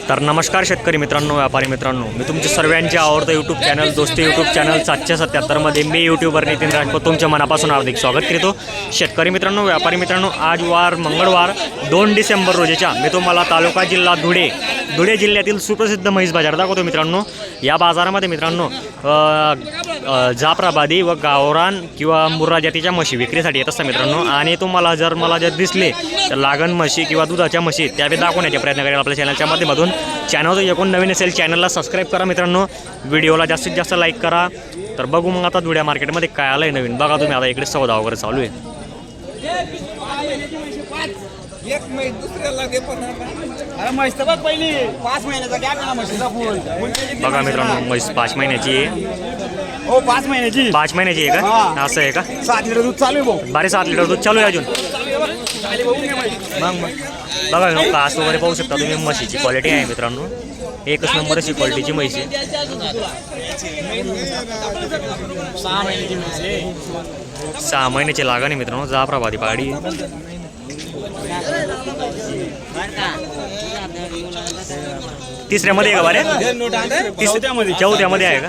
तर नमस्कार शेतकरी मित्रांनो, व्यापारी मित्रांनो, मी तुमचे सर्वांचे आवडतं यूट्यूब चॅनल दोस्ती यूट्यूब चॅनल 777मध्ये मी यूट्यूबर नितीन राजपूत तुमच्या मनापासून हार्दिक स्वागत करतो. शेतकरी मित्रांनो, व्यापारी मित्रांनो, आज वार मंगळवार 2 डिसेंबर रोजीच्या मी तुम्हाला तालुका जिल्हा धुळे जिल्ह्यातील सुप्रसिद्ध म्हैस बाजार दाखवतो. मित्रांनो, या बाजारामध्ये मित्रांनो जाफराबादी व गावरान किंवा मुर्रा जातीच्या म्हशी विक्रीसाठी येत असतात मित्रांनो. आणि तुम्हाला मला जर दिसले तर लागण म्हशी किंवा दुधाच्या म्हशी त्या बी दाखवण्याचा प्रयत्न करेल आपल्या चॅनलच्या माध्यमातून. चॅनल जर एकूण नवीन असेल चॅनलला सबस्क्राईब करा मित्रांनो, व्हिडिओला जास्तीत जास्त लाईक करा. तर बघू मग आता धुळ्या मार्केटमध्ये काय आलं आहे नवीन. बघा तुम्ही, आता इकडे सौदा वगैरे चालू आहे. बघा मित्रांनो, म्हैस 5 महिन्याची आहे. 5 महिन्याची 5 महिन्याची आहे का? असं आहे का? 7 लिटर दूध चालू आहे भाऊ. बारे 7 लिटर दूध चालू आहे अजून. मग बघा कास वगैरे पाहू शकता तुम्ही. म्हशीची क्वालिटी आहे मित्रांनो, एकच नंबर अशी क्वालिटीची म्हैस आहे. 6 महिन्याची लागण आहे मित्रांनो. जाफराबादी पाडी तिसऱ्यामध्ये आहे का बारे? चौथ्यामध्ये आहे का?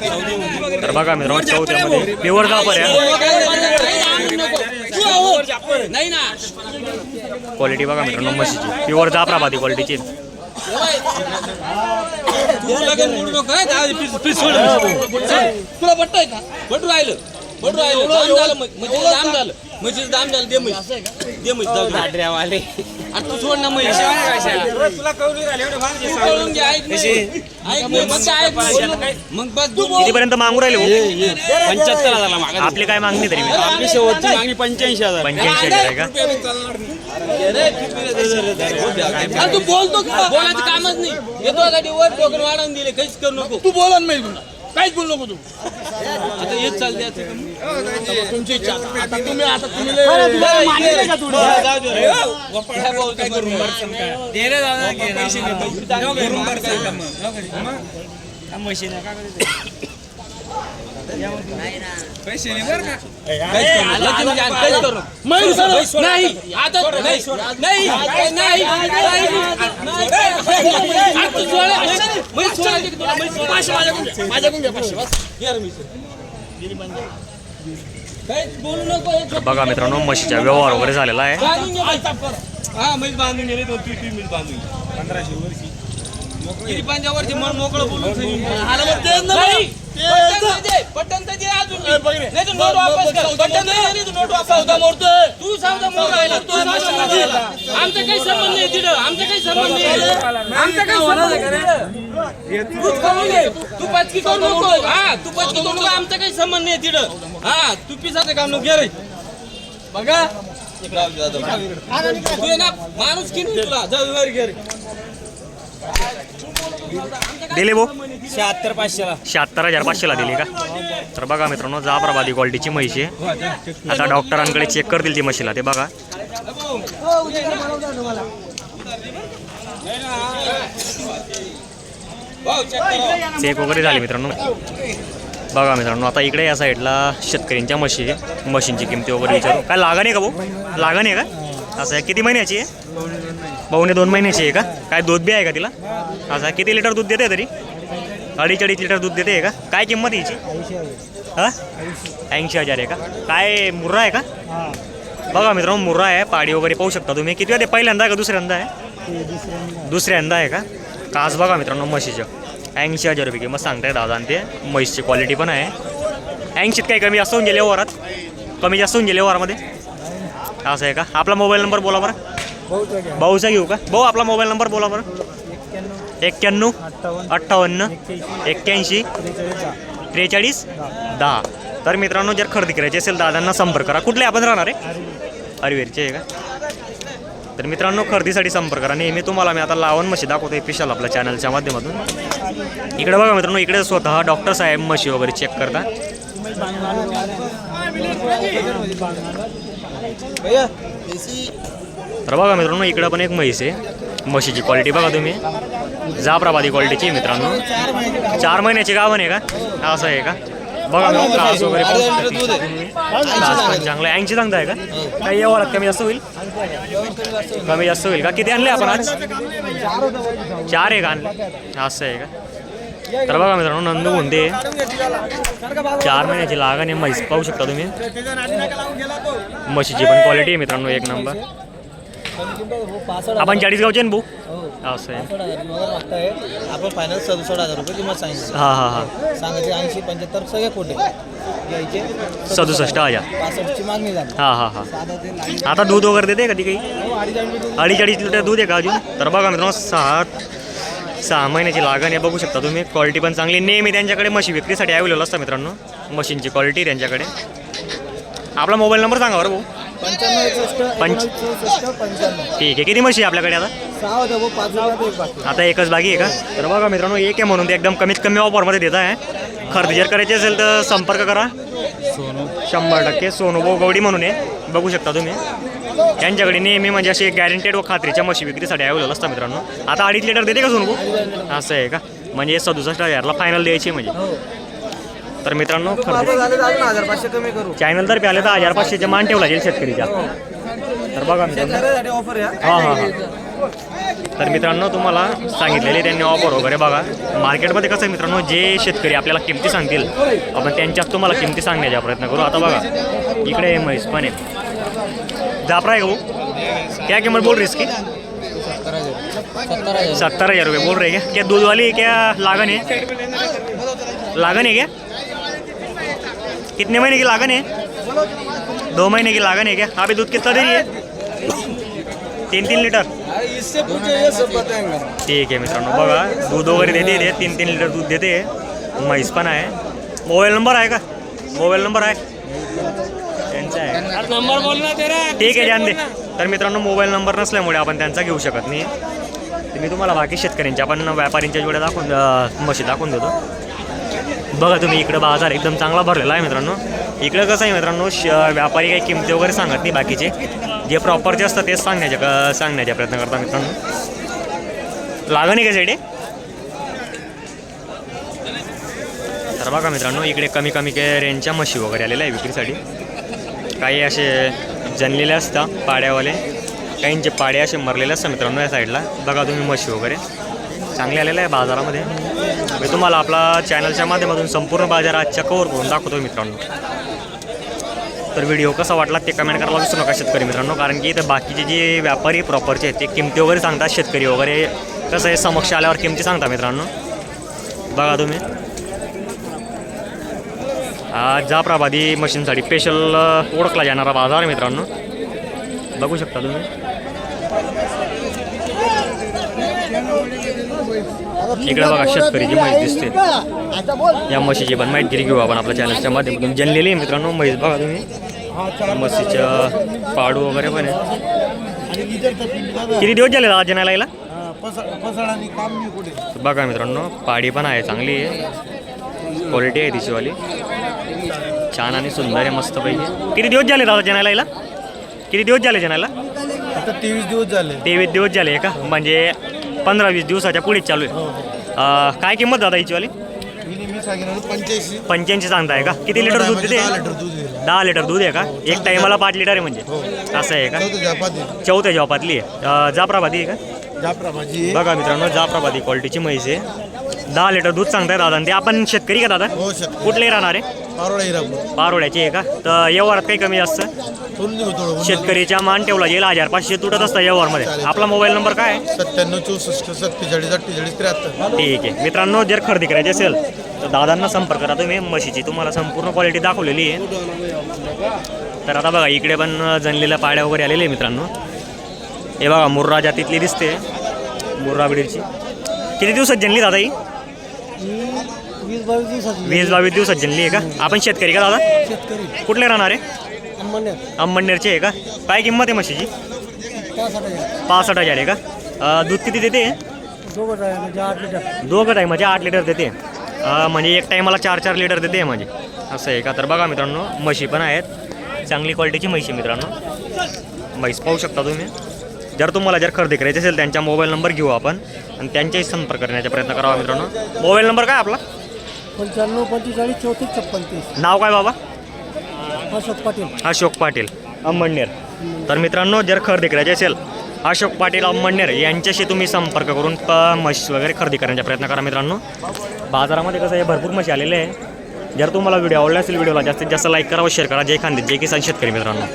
तर बघा मित्रांनो, चौथ्यामध्ये प्युअर जाफर आहे. क्वालिटी बघा मित्रांनो म्हशीची, प्युअर जाफराबादी क्वालिटीची. तुला पटतंय का? पटू राहिलं म्हणजे दाम झालं दे म्हैस दे म्हैस जाऊ तू सोड ना म्हैस तुला कळून घे. मग बस कितीपर्यंत मागू राहिले? 75,000 मागा. आपली काय मागणी तरी? आपली शेवटची मागणी 85,000. 85,000 आहे का? तू बोलतो बोलायचं कामच नाही. येतो गाडी वर टोकन वाढवून दिले, काहीच करू नको. तू बोला नाही, काहीच बोलू नको तू. आता हेच चालते तुमची इच्छा. आता तुम्ही पैसे बघा मित्रांनो, म्हशीचा व्यवहार वगैरे झालेला आहे. बांधून गेले 1500 वर्षी पंजावरची मन मोकळं बोलून पटन तर दे अजून. नाही तर नोट वापस कर. पटन नाही तर नोट वापस. सौदा मोडतोय तू, सौदा मोड राहिला तू. आमचा काही संबंध नाही तिथं, आमचा काही संबंध नाही. आमचा काही तू पचकी करू नको. हा, तू पचकी करू नको. आमचा काही संबंध नाही तिथं. हा, तू पिसाचं काम नको घे रे. बघा तू ना माणूस की तुला जाऊ घे रे. दिले भाऊ 76,500 76,500 दिली का? तर बघा मित्रांनो, जाफराबादी क्वालिटीची म्हैस आहे. आता डॉक्टरांकडे चेक करतील ती म्हशीला, ते बघा. चेक वगैरे झाली मित्रांनो. बघा मित्रांनो, आता इकडे या साईडला शेतकऱ्यांच्या म्हशी आहे. म्हशींची किमती वगैरे विचारू. काय लागण आहे का भाऊ? लागण आहे का? असं आहे. किती महिन्याची आहे? 2.5 महिन्याची आहे का? काय दूध बी आहे का तिला? असं आहे. किती लिटर दूध देते तरी? 2.5 लिटर दूध देते का? काय किंमत यायची? हां, 80,000 आहे का? काय मुर्रा आहे का? बघा मित्रांनो, मुर्रा आहे. पाडी वगैरे पाहू शकता तुम्ही. किती आहे? पहिल्यांदा आहे का दुसऱ्यांदा आहे? दुसऱ्यांदा आहे का? कास बघा मित्रांनो म्हशीचं. 80,000 रुपये किंमत सांगताय दादा. आणि ते म्हशीची क्वालिटी पण आहे. 80त काही कमी जास्त होऊन गेले व्यवहारात? कमी जास्त होऊन गेले व्यवहारामध्ये? असं आहे का? आपला मोबाईल नंबर बोला बरं. भाऊचा घेऊ का? भाऊ आपला मोबाईल नंबर बोला बरं. 91 58 81 43 10. तर मित्रांनो, जर खरेदी करायची असेल दादांना संपर्क करा. कुठले आपण राहणार आहे? अरवेरचे आहे का? तर मित्रांनो, खरेदीसाठी संपर्क करा. नेहमी तुम्हाला मी आता लावण म्हशी दाखवतो स्पेशल आपल्या चॅनलच्या माध्यमातून. इकडे बघा मित्रांनो, इकडे स्वतः डॉक्टर साहेब म्हशी वगैरे चेक करता. तर बघा मित्रांनो, इकडं पण एक म्हैस आहे. म्हशीची क्वालिटी बघा तुम्ही, जाफराबादी क्वालिटीची मित्रांनो. 4 महिन्याची गाभण आहे का? असं आहे का? बघा क्लास वगैरे चांगलं 80 सांगताय का? काही एवढा कमी जास्त होईल? कमी जास्त होईल का? किती आणले आपण आज? 4 आहे का आणले असं आहे का? तर बघा मित्रांनो नंदू होते 4 महिन्याची लागण आहे म्हैस पाहू शकता तुम्ही. म्हशीची पण क्वालिटी आहे मित्रांनो एक नंबर. आपण 40 गावचे ना भाऊ असं आहे. आपण फायनल 67,000 रुपये किंमत सांगितली. हां सांगायचे 80 75 सगळे खोटे घ्यायचे 67,000. 65ची मागणी झाली. हां आता दूध वगैरे देते कधी काही 2.5 लिटर दूध आहे का अजून? तर बघा मित्रांनो 6 महिन्याची लागण आहे बघू शकता तुम्ही. क्वालिटी पण चांगली. नेहमी त्यांच्याकडे म्हशी विक्रीसाठी अवेलेबल असतं मित्रांनो. मशीनची क्वालिटी त्यांच्याकडे. आपला मोबाईल नंबर सांगा बरं भाऊ. 95 65 ठीक आहे. किती म्हशी आहे आपल्याकडे आता? 6 होत्या भाऊ 5 रुपयात एक बाकी. आता एकच बाकी आहे का? तर बघा मित्रांनो एक आहे म्हणून ते एकदम कमीत कमी ऑफरमध्ये देत आहे. खरेदी जर करायची असेल तर संपर्क करा. 100% सोनू भाऊ गवडी म्हणून आहे बघू शकता तुम्ही. त्यांच्याकडे नेहमी म्हणजे असे गॅरंटेड व खात्रीच्या म्हशी विक्रीसाठी अवेलेबल असतात मित्रांनो. आता 2.5 लिटर देते का सोनू भाऊ? असं आहे का? म्हणजे 67,000ला फायनल द्यायची म्हणजे. तर मित्रांनो खरेदी 1500 कमी करू. चॅनलतर्फे आले तर 1500चे मान ठेवला जाईल शेतकरीच्या. तर बघा मित्रांनो ऑफर हां तर मित्रांनो तुम्हाला सांगितलेले त्यांनी ऑफर वगैरे बघा. मार्केटमध्ये कसं आहे मित्रांनो जे शेतकरी आपल्याला किमती सांगतील आपण त्यांच्याच तुम्हाला किमती सांगण्याचा प्रयत्न करू. आता बघा इकडे म्हैस पण आहे. जाफरा आहे का भाऊ? क्या किंमत बोल रही इसकी? 70,000 रुपये बोल रहे क्या? दूध वाली क्या लागन है? लागन है क्या? कितने महीने की लागन है? 2 महीने की लागन है क्या? अभी दूध कितना दे रही है? 3 लिटर. इससे पूछे ये सब बताएंगे. ठीक आहे मित्रांनो बघा दूध वगैरे देते 3 लिटर दूध देते. म्हैस पण आहे. मोबाईल नंबर आहे का? मोबाईल नंबर आहे त्यांचा आहे. नंबर बोलना तेरा. ठीक आहे जान दे. तर मित्रांनो मोबाईल नंबर नसल्यामुळे आपण त्यांचा घेऊ शकत नाही. तर मी तुम्हाला बाकी शेतकऱ्यांच्या पण व्यापाऱ्यांच्या जोड्या दाखवून म्हशी दाखवून देतो. बघा तुम्ही इकडं बाजार एकदम चांगला भरलेला आहे मित्रांनो. इकडं कसं आहे मित्रांनो व्यापारी काही किमती वगैरे सांगत नाही. बाकीचे जे प्रॉपरचे असतात तेच सांगण्याचा प्रयत्न करतात मित्रांनो. लागण आहे का साईड? तर बघा मित्रांनो इकडे कमी रेंजच्या म्हशी वगैरे आलेल्या आहे विक्रीसाठी. काही असे जनलेले असतात पाड्यावाले. काहींचे पाडे असे मरलेले असतात मित्रांनो या साईडला. बघा तुम्ही म्हशी वगैरे चांगले आलेले आहे बाजारामध्ये. मी तुम्हाला आपला चॅनलच्या माध्यमातून संपूर्ण बाजार आजच्या कव्हर करून दाखवतो मित्रांनो. तर व्हिडिओ कसा वाटला ते कमेंट करायला विसरू नका शेतकरी मित्रांनो. कारण की इथं बाकीचे जे व्यापारी प्रॉपरचे आहेत ते किमती वगैरे सांगतात. शेतकरी वगैरे कसं आहे समक्ष आल्यावर किमती सांगता मित्रांनो. बघा तुम्ही जाफराबादी मशीनसाठी स्पेशल ओळखला जाणारा बाजार आहे मित्रांनो. बघू शकता तुम्ही. इकडे बघा शेतकरीची म्हैस दिसते. या म्हशीची पण माहिती घेऊ आपण आपल्या चॅनलच्या माध्यमातून. जनलेली आहे मित्रांनो म्हैस बघा तुम्ही. म्हशीच्या पाडू वगैरे पण आहे. किती दिवस झाले दादा जनायला यायला? बघा मित्रांनो पाडी पण आहे चांगली आहे. क्वालिटी आहे तिचीवाली. छान आणि सुंदर आहे मस्त पैकी. किती दिवस झाले दादा जनायला यायला? किती दिवस झाले जनायला? आता 23 दिवस झाले. 23 दिवस झाले का? म्हणजे 15-20 दिवसाच्या पुढेच चालू आहे. काय किंमत दादा हिचीवाली? 85 सांगताय का? किती लिटर दूध देते? 10 लिटर दूध आहे का? एक टायमाला 5 लिटर आहे म्हणजे असं आहे का? चौथ्या जॉपातली आहे. जाफराबादी आहे का? बघा मित्रांनो जाफराबादी क्वालिटीची म्हैस आहे. 10 लिटर दूध सांगताय दादा. ते आपण शेतकरी का दादा? कुठले राहणार आहे? पारोड्याची आहे का? तर व्यवहारात काही कमी जास्त शेतकरीच्या मान ठेवला जाईल. 1500 तुटत असतं व्यवहारमध्ये. आपला मोबाईल नंबर काय आहे? 97 64 47 48 73. ठीक आहे मित्रांनो जर खरेदी करायची असेल तर दादांना संपर्क करा तुम्ही. म्हशीची तुम्हाला संपूर्ण क्वालिटी दाखवलेली आहे. तर आता बघा इकडे पण जनलेल्या पाड्या वगैरे आलेले आहे मित्रांनो. हे बघा मुर्रा जातीतली दिसते. मुर्रा ब्रीडची. किती दिवसात जनली दादा ही? 20-22 दिवसात जनली आहे का? आपण शेतकरी का दादा? शेतकरी. कुठले राहणार आहे? अंबनेरचे आहे का? काय किंमत आहे म्हशीची? 65,000 आहे का? दूध किती देते? 2 टायमाचे 8 लिटर देते. म्हणजे एक टायमाला 4 लिटर देते म्हणजे असं आहे का? तर बघा मित्रांनो म्हशी पण आहेत. चांगली क्वालिटीची म्हशी मित्रांनो. म्हैस पाहू शकता तुम्ही. जर तुम्हाला खरेदी करायची असेल त्यांचा मोबाईल नंबर घेऊ आपण आणि त्यांच्याशी संपर्क करण्याचा प्रयत्न करावा मित्रांनो. मोबाईल नंबर काय आपला? 95 45 34 56. नाव काय बाबा? अशोक पाटील. अशोक पाटील अंबनेर. तर मित्रांनो जर खरेदी करायची असेल अशोक पाटील अंमळनेर यांच्याशी तुम्ही संपर्क करून म्हशी वगैरे खरेदी करण्याचा प्रयत्न करा मित्रांनो. बाजारामध्ये कसं आहे भरपूर म्हशी आलेले आहे. जर तुम्हाला व्हिडिओ आवडला असेल व्हिडिओला जास्तीत जास्त लाईक करा व शेअर करा. जय खानदेश जय किसान शेतकरी मित्रांनो.